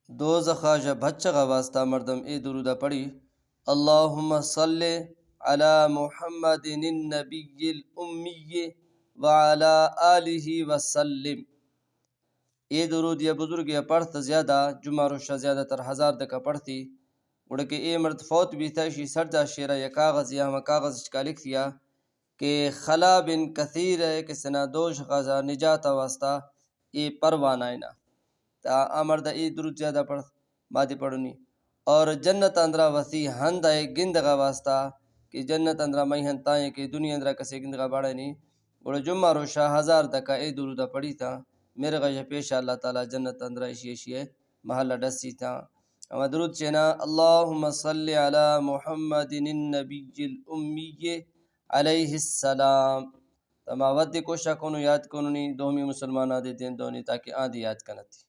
دوزخا جا بھچغا واسطہ مردم اے درودہ پڑھی اللہم صلی علی محمد النبی الامی وعلی آلہ وسلم۔ یہ درود یا بزرگ یا پڑھتا زیادہ جمعہ روشہ زیادہ تر 1000 دکا پڑھتی اڑکہ اے مرد فوت بھی تھاشی سردا شیرہ یا کاغذ یا ہما کاغذ چکا لکھ دیا کہ خلا بن کثیر ہے کہ سنا دوش غزا نجات واسطہ یہ پروانہ نا تا آمردہ اے درود زیادہ پڑھ مادی پڑھنی اور جنت اندرا وسیع ہند ہے گندگا واسطہ کہ جنت اندرا مئی ہن تائیں کہ دنیا اندرا کسے گندگا باڑے نہیں گوڑا جمعہ روشہ 1000 دکا اے درودہ پڑھی تھا میرے غیہ پیش اللہ تعالیٰ جنت اندرا اشی محلہ ڈسی تھا اما درود چینا اللہم صلی علی محمد النبی الامی علیہ السلام تما ودی کوشا کنو یاد کنونی دومی مسلمانہ دے دین دونی تاکہ آدھی یاد کنتی